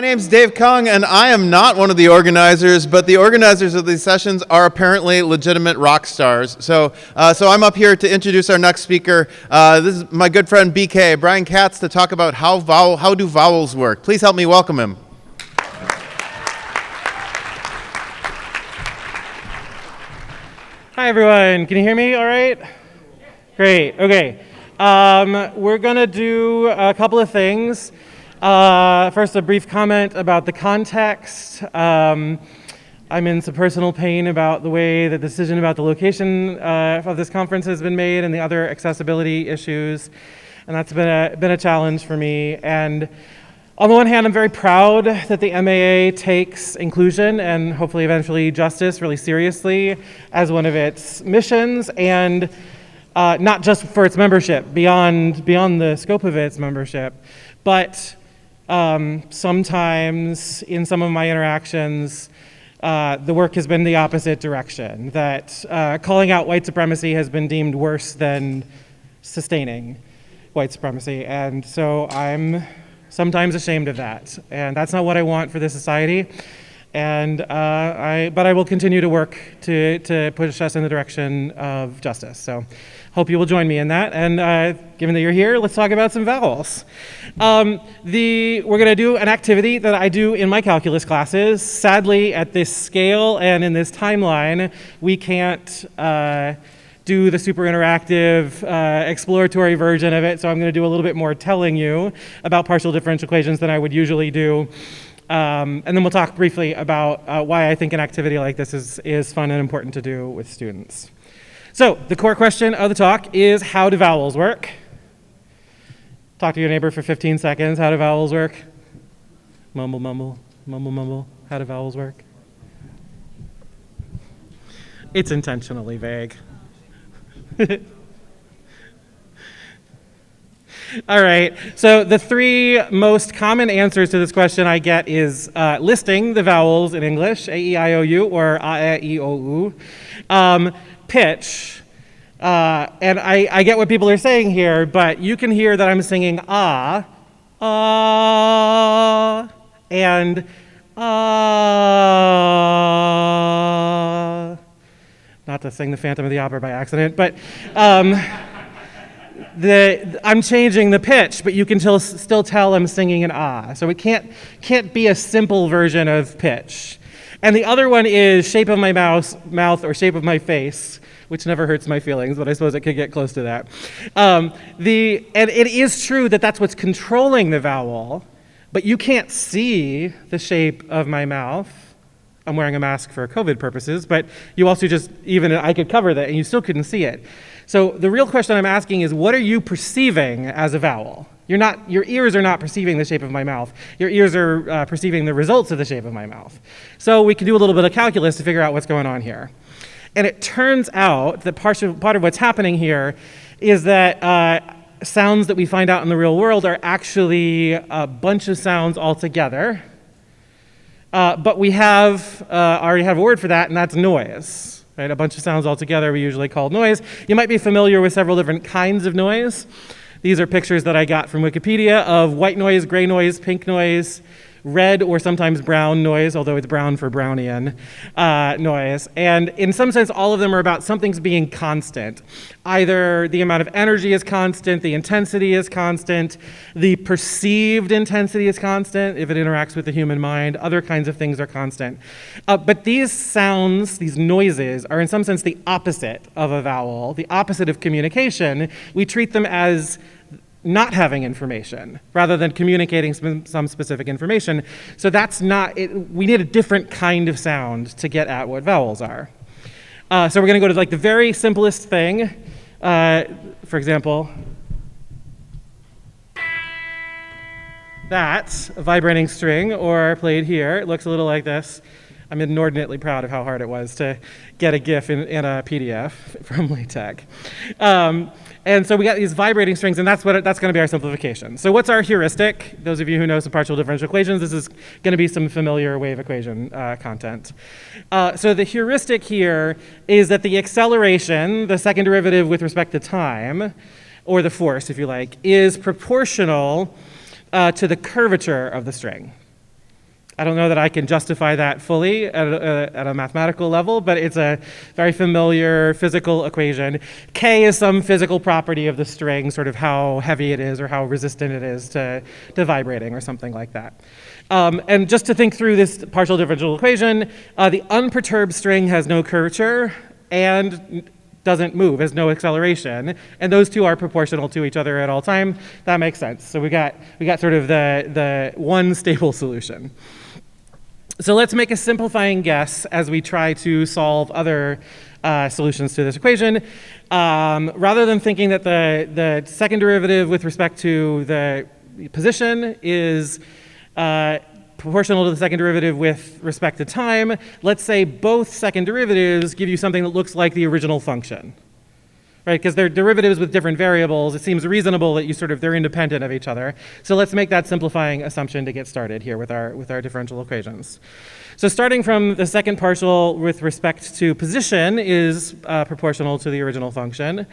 My name's Dave Kung, and I am not one of the organizers, but the organizers of these sessions are apparently legitimate rock stars. So I'm up here to introduce our next speaker. This is my good friend BK, Brian Katz, to talk about how do vowels work. Please help me welcome him. Hi everyone, can you hear me all right? Great, okay. We're gonna do a couple of things. First, a brief comment about the context. I'm in some personal pain about the way the decision about the location of this conference has been made and the other accessibility issues, and that's been a challenge for me. And on the one hand, I'm very proud that the MAA takes inclusion and hopefully eventually justice really seriously as one of its missions, and not just for its membership, beyond the scope of its membership, but sometimes in some of my interactions, the work has been the opposite direction, that calling out white supremacy has been deemed worse than sustaining white supremacy, and so I'm sometimes ashamed of that, and that's not what I want for this society. And but I will continue to work to push us in the direction of justice. So hope you will join me in that. And given that you're here, let's talk about some vowels. We're gonna do an activity that I do in my calculus classes. Sadly, at this scale and in this timeline, we can't do the super interactive exploratory version of it, so I'm going to do a little bit more telling you about partial differential equations than I would usually do. And then we'll talk briefly about why I think an activity like this is fun and important to do with students. So the core question of the talk is, how do vowels work? Talk to your neighbor for 15 seconds. How do vowels work? Mumble, mumble, mumble, mumble. How do vowels work? It's intentionally vague. All right, so the three most common answers to this question I get is listing the vowels in English, A-E-I-O-U or A-E-I-O-U, pitch, and I get what people are saying here, but you can hear that I'm singing ah, and ah. Not to sing the Phantom of the Opera by accident, but I'm changing the pitch, but you can still tell I'm singing an ah. So it can't be a simple version of pitch. And the other one is shape of my mouth or shape of my face, which never hurts my feelings, but I suppose it could get close to that. And it is true that that's what's controlling the vowel, but you can't see the shape of my mouth. I'm wearing a mask for COVID purposes, but you also I could cover that and you still couldn't see it. So the real question I'm asking is, what are you perceiving as a vowel? Your ears are not perceiving the shape of my mouth. Your ears are perceiving the results of the shape of my mouth. So we can do a little bit of calculus to figure out what's going on here. And it turns out that part of what's happening here is that sounds that we find out in the real world are actually a bunch of sounds all together. But we already have a word for that, and that's noise. Right? A bunch of sounds all together we usually call noise. You might be familiar with several different kinds of noise. These are pictures that I got from Wikipedia of white noise, gray noise, pink noise, red or sometimes brown noise, although it's brown for Brownian noise. And in some sense, all of them are about something's being constant. Either the amount of energy is constant, the intensity is constant, the perceived intensity is constant if it interacts with the human mind, other kinds of things are constant. But these sounds, these noises, are in some sense the opposite of a vowel, the opposite of communication. We treat them as not having information rather than communicating some specific information. So that's not it. We need a different kind of sound to get at what vowels are. So we're going to go to like the very simplest thing. For example, that's a vibrating string, or played here. It looks a little like this. I'm inordinately proud of how hard it was to get a GIF in a PDF from LaTeX. And so we got these vibrating strings, and that's going to be our simplification. So what's our heuristic? Those of you who know some partial differential equations, this is going to be some familiar wave equation content. So the heuristic here is that the acceleration, the second derivative with respect to time, or the force, if you like, is proportional to the curvature of the string. I don't know that I can justify that fully at a mathematical level, but it's a very familiar physical equation. K is some physical property of the string, sort of how heavy it is or how resistant it is to vibrating or something like that. And just to think through this partial differential equation, the unperturbed string has no curvature and doesn't move, has no acceleration, and those two are proportional to each other at all time. That makes sense. So we got sort of the one stable solution. So let's make a simplifying guess as we try to solve other solutions to this equation. Rather than thinking that the second derivative with respect to the position is proportional to the second derivative with respect to time, let's say both second derivatives give you something that looks like the original function, right? Because they're derivatives with different variables. It seems reasonable that they're independent of each other. So let's make that simplifying assumption to get started here with our differential equations. So starting from the second partial with respect to position is proportional to the original function.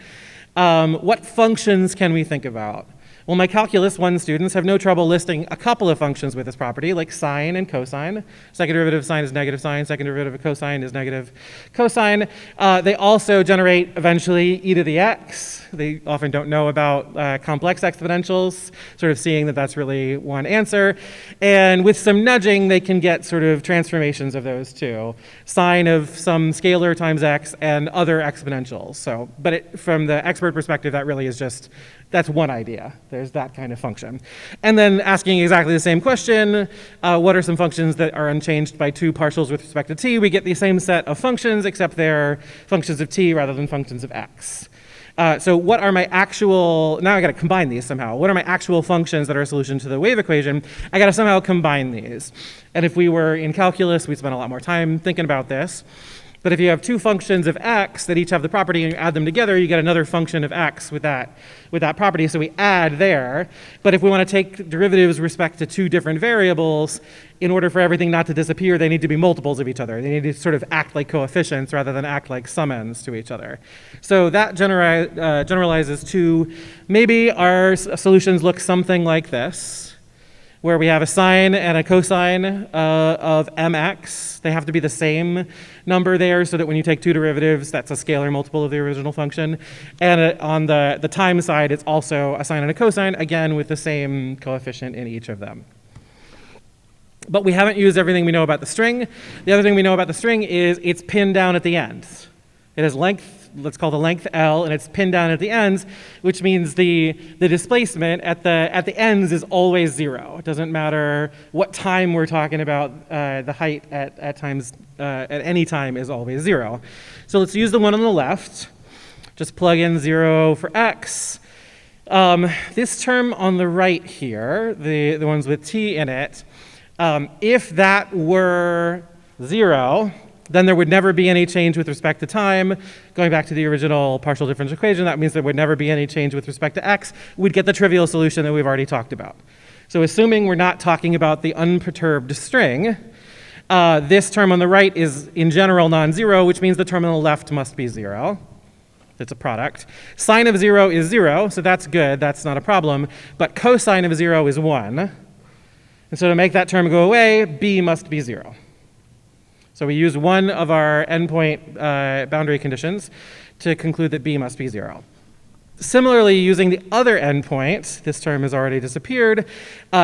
What functions can we think about? Well, my Calculus 1 students have no trouble listing a couple of functions with this property, like sine and cosine. Second derivative of sine is negative sine. Second derivative of cosine is negative cosine. They also generate, eventually, e to the x. They often don't know about complex exponentials, sort of seeing that that's really one answer. And with some nudging, they can get sort of transformations of those two. Sine of some scalar times x and other exponentials. So, but from the expert perspective, that really is just, that's one idea. There's that kind of function. And then asking exactly the same question, what are some functions that are unchanged by two partials with respect to t? We get the same set of functions, except they're functions of t rather than functions of x. So what are my actual, now I gotta combine these somehow. What are my actual functions that are a solution to the wave equation? I gotta somehow combine these. And if we were in calculus, we'd spend a lot more time thinking about this. But if you have two functions of x that each have the property and you add them together, you get another function of x with that property, so we add there. But if we want to take derivatives with respect to two different variables, in order for everything not to disappear, they need to be multiples of each other. They need to sort of act like coefficients rather than act like sum ends to each other. So that generalizes to maybe our solutions look something like this, where we have a sine and a cosine of mx. They have to be the same number there so that when you take two derivatives, that's a scalar multiple of the original function. And on the time side, it's also a sine and a cosine, again with the same coefficient in each of them. But we haven't used everything we know about the string. The other thing we know about the string is it's pinned down at the ends. It has length, let's call the length L, and it's pinned down at the ends, which means the displacement at the ends is always zero. It doesn't matter what time we're talking about, the height at any time is always zero. So let's use the one on the left. Just plug in 0 for x. This term on the right here, the ones with t in it, if that were 0, then there would never be any change with respect to time. Going back to the original partial differential equation, that means there would never be any change with respect to x. We'd get the trivial solution that we've already talked about. So assuming we're not talking about the unperturbed string, this term on the right is in general non-zero, which means the term on the left must be 0. It's a product. Sine of 0 is 0, so that's good. That's not a problem. But cosine of 0 is 1. And so to make that term go away, b must be 0. So we use one of our endpoint boundary conditions to conclude that b must be 0. Similarly, using the other endpoint, this term has already disappeared,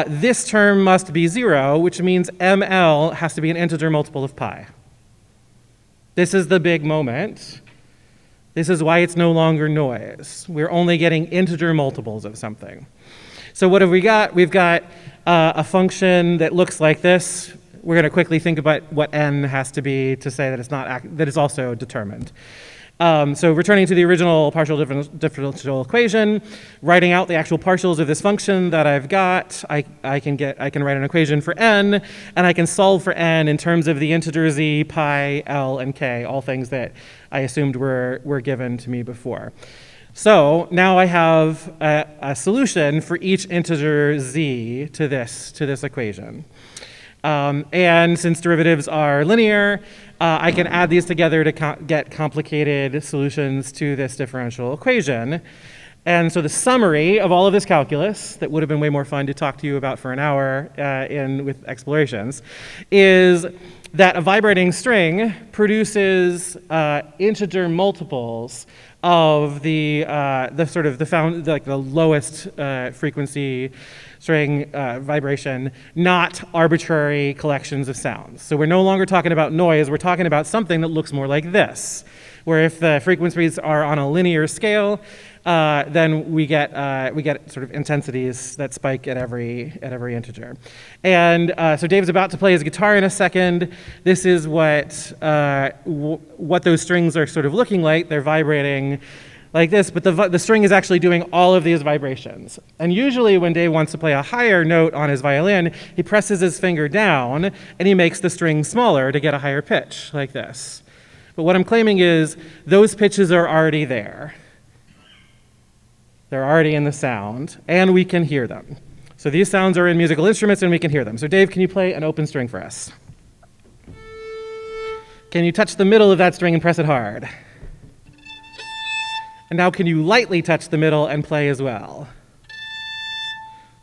this term must be 0, which means ml has to be an integer multiple of pi. This is the big moment. This is why it's no longer noise. We're only getting integer multiples of something. So what have we got? We've got a function that looks like this. We're going to quickly think about what n has to be to say that it's also determined. So returning to the original partial differential equation, writing out the actual partials of this function that I've got, I can write an equation for n, and I can solve for n in terms of the integer z, pi, l, and k, all things that I assumed were given to me before. So now I have a solution for each integer z to this equation. And since derivatives are linear, I can add these together to get complicated solutions to this differential equation. And so the summary of all of this calculus, that would have been way more fun to talk to you about for an hour with explorations, is that a vibrating string produces integer multiples of the lowest frequency string vibration, not arbitrary collections of sounds. So we're no longer talking about noise, we're talking about something that looks more like this, where if the frequencies are on a linear scale, then we get sort of intensities that spike at every integer. And so Dave's about to play his guitar in a second. This is what those strings are sort of looking like. They're vibrating like this, but the string is actually doing all of these vibrations. And usually when Dave wants to play a higher note on his violin, he presses his finger down and he makes the string smaller to get a higher pitch, like this. But what I'm claiming is those pitches are already there. They're already in the sound, and we can hear them. So these sounds are in musical instruments, and we can hear them. So Dave, can you play an open string for us? Can you touch the middle of that string and press it hard? And now can you lightly touch the middle and play as well?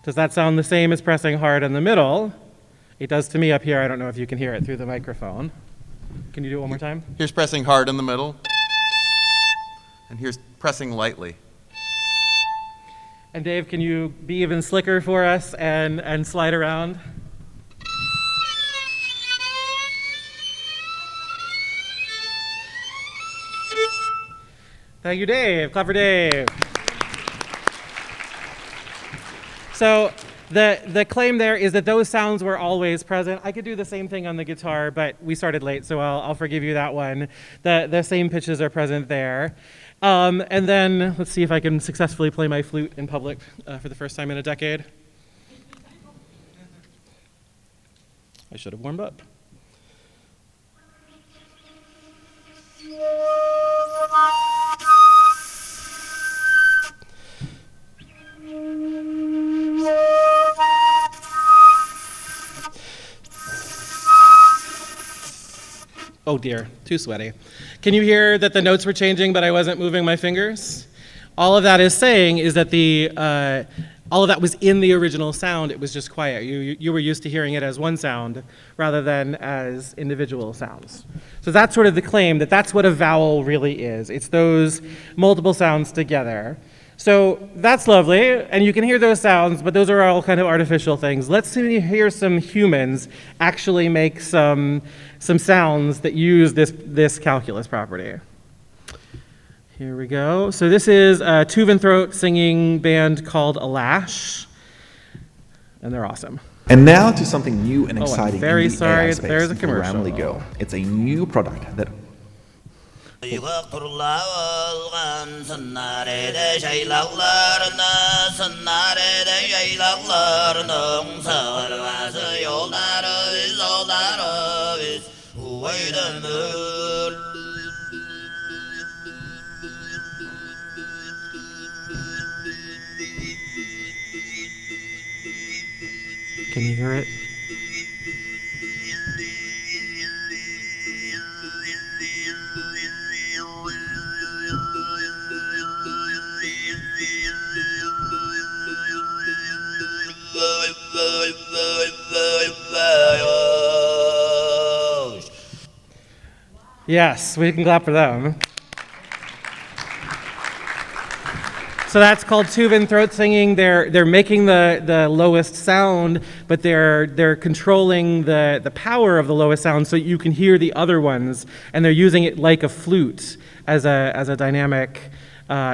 Does that sound the same as pressing hard in the middle? It does to me up here. I don't know if you can hear it through the microphone. Can you do it one more time? Here's pressing hard in the middle, and here's pressing lightly. And Dave, can you be even slicker for us and slide around? Thank you, Dave. Clap for Dave. So the claim there is that those sounds were always present. I could do the same thing on the guitar, but we started late, so I'll forgive you that one. The same pitches are present there. And then let's see if I can successfully play my flute in public for the first time in a decade. I should have warmed up. Oh dear, too sweaty. Can you hear that the notes were changing, but I wasn't moving my fingers? All of that is saying is that all of that was in the original sound. It was just quiet. You were used to hearing it as one sound rather than as individual sounds. So that's sort of the claim, that that's what a vowel really is. It's those multiple sounds together. So that's lovely, and you can hear those sounds, but those are all kind of artificial things. Let's hear some humans actually make some sounds that use this calculus property. Here we go. So this is a Tuvan throat singing band called Alash, and they're awesome. And now to something new and exciting. I'm very in the sorry, AI space there's a for commercial. Grammarly Go. It's a new product that Can you hear it? Yes, we can clap for them. So that's called Tuvan throat singing. They're making the lowest sound, but they're controlling the power of the lowest sound so you can hear the other ones, and they're using it like a flute as a dynamic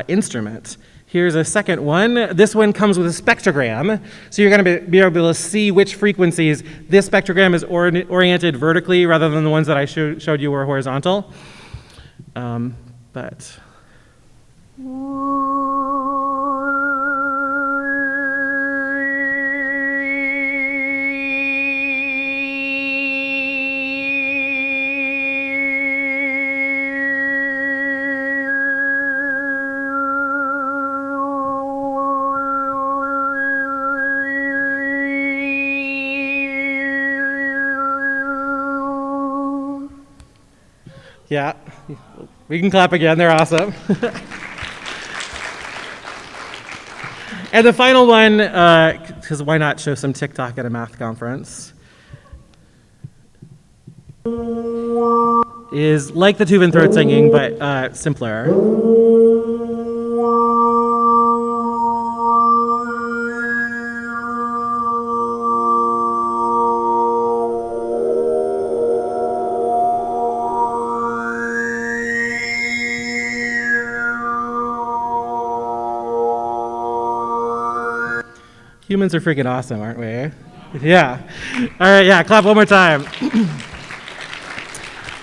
instrument. Here's a second one. This one comes with a spectrogram, so you're going to be able to see which frequencies. This spectrogram is oriented vertically rather than the ones that I showed you were horizontal. But yeah, we can clap again. They're awesome. And the final one, because why not show some TikTok at a math conference, is like the Tuvan throat singing, but simpler. Humans are freaking awesome, aren't we? Yeah. All right, yeah, clap one more time.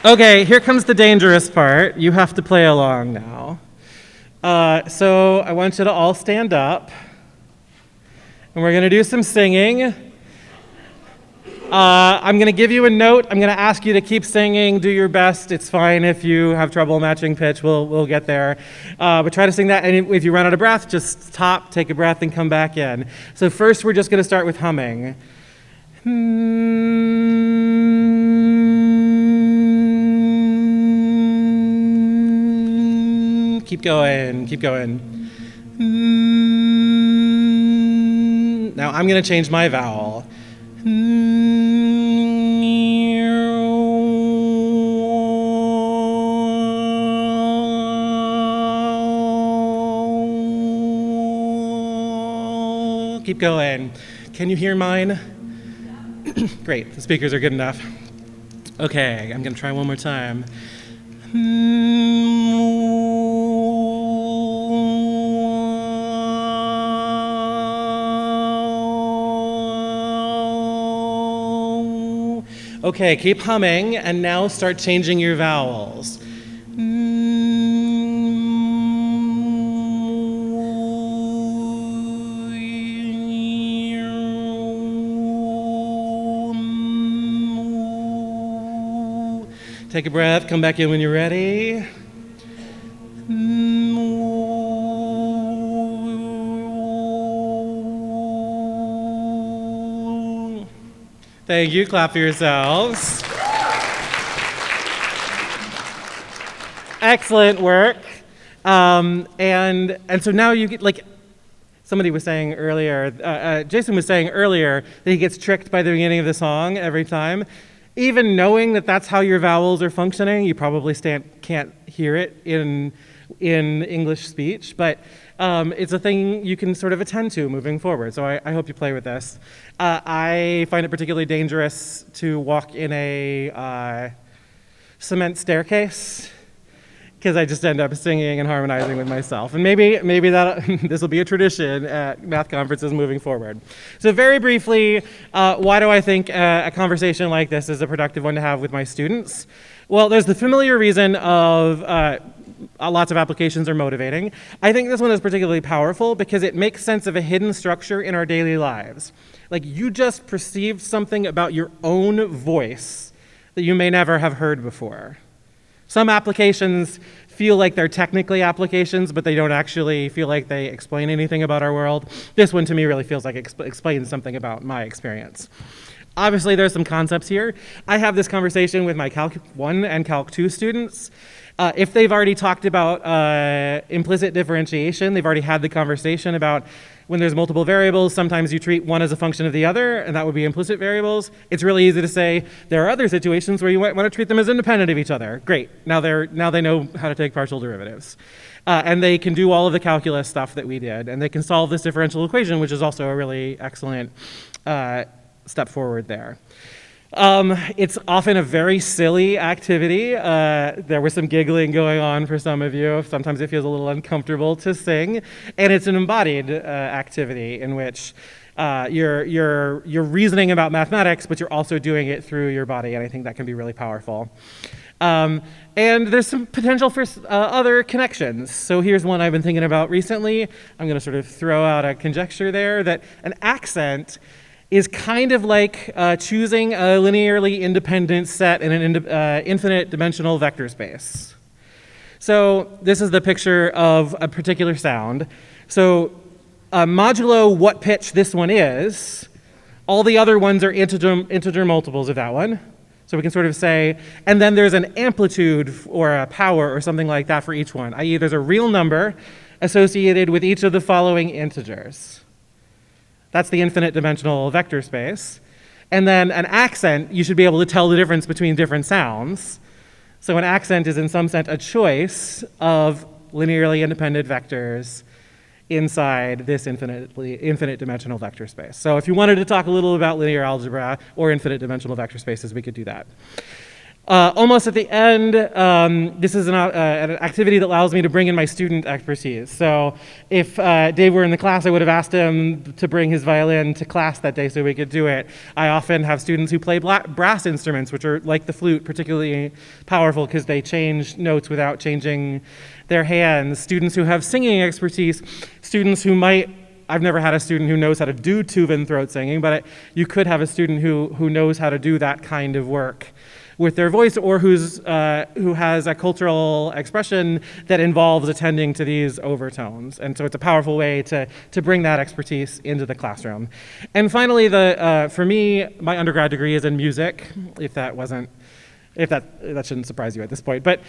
Okay, here comes the dangerous part. You have to play along now. So I want you to all stand up. And we're going to do some singing. I'm going to give you a note. I'm going to ask you to keep singing, do your best. It's fine if you have trouble matching pitch. We'll get there. But try to sing that. And if you run out of breath, just stop, take a breath, and come back in. So first, we're just going to start with humming. Keep going, keep going. Now I'm going to change my vowel. Keep going. Can you hear mine? Great, the speakers are good enough. Okay, I'm going to try one more time. Okay, keep humming, and now start changing your vowels. Take a breath, come back in when you're ready. Thank you, clap for yourselves. Excellent work. And so now you get, like, somebody was saying earlier, Jason was saying earlier that he gets tricked by the beginning of the song every time. Even knowing that that's how your vowels are functioning, you probably can't hear it in English speech, but it's a thing you can sort of attend to moving forward. So I hope you play with this. I find it particularly dangerous to walk in a cement staircase, because I just end up singing and harmonizing with myself. And maybe that this will be a tradition at math conferences moving forward. So very briefly, why do I think a conversation like this is a productive one to have with my students? Well, there's the familiar reason of lots of applications are motivating. I think this one is particularly powerful because it makes sense of a hidden structure in our daily lives. Like, you just perceived something about your own voice that you may never have heard before. Some applications feel like they're technically applications, but they don't actually feel like they explain anything about our world. This one to me really feels like it explains something about my experience. Obviously, there's some concepts here. I have this conversation with my Calc 1 and Calc 2 students. If they've already talked about implicit differentiation, they've already had the conversation about when there's multiple variables, sometimes you treat one as a function of the other, and that would be implicit variables. It's really easy to say there are other situations where you might want to treat them as independent of each other. Great, now they know how to take partial derivatives. And they can do all of the calculus stuff that we did, and they can solve this differential equation, which is also a really excellent step forward there. It's often a very silly activity. There was some giggling going on for some of you. Sometimes it feels a little uncomfortable to sing. And it's an embodied activity in which you're reasoning about mathematics, but you're also doing it through your body. And I think that can be really powerful. And there's some potential for other connections. So here's one I've been thinking about recently. I'm going to sort of throw out a conjecture there that an accent is kind of like choosing a linearly independent set in an infinite dimensional vector space. So this is the picture of a particular sound. So modulo what pitch this one is, all the other ones are integer multiples of that one. So we can sort of say, and then there's an amplitude or a power or something like that for each one, i.e. there's a real number, associated with each of the following integers. That's the infinite dimensional vector space. And then an accent, you should be able to tell the difference between different sounds. So an accent is in some sense a choice of linearly independent vectors inside this infinite dimensional vector space. So if you wanted to talk a little about linear algebra or infinite dimensional vector spaces, we could do that. Almost at the end, this is an activity that allows me to bring in my student expertise. So if Dave were in the class, I would have asked him to bring his violin to class that day so we could do it. I often have students who play brass instruments, which are like the flute, particularly powerful because they change notes without changing their hands. Students who have singing expertise, students who might, I've never had a student who knows how to do Tuvan throat singing, but you could have a student who knows how to do that kind of work with their voice, or who has a cultural expression that involves attending to these overtones. And so it's a powerful way to bring that expertise into the classroom. And finally, for me, my undergrad degree is in music, if that shouldn't surprise you at this point. But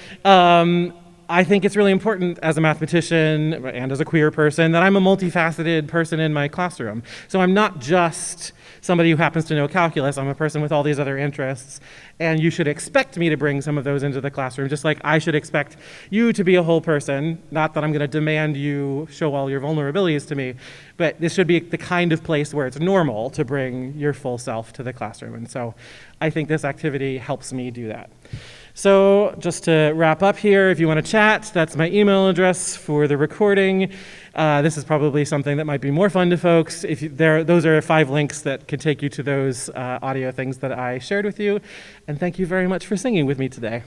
I think it's really important as a mathematician and as a queer person that I'm a multifaceted person in my classroom. So I'm not just somebody who happens to know calculus. I'm a person with all these other interests, and you should expect me to bring some of those into the classroom, just like I should expect you to be a whole person. Not that I'm going to demand you show all your vulnerabilities to me, but this should be the kind of place where it's normal to bring your full self to the classroom. And so I think this activity helps me do that. So just to wrap up here, if you want to chat, that's my email address for the recording. This is probably something that might be more fun to folks. Those are 5 links that can take you to those audio things that I shared with you. And thank you very much for singing with me today.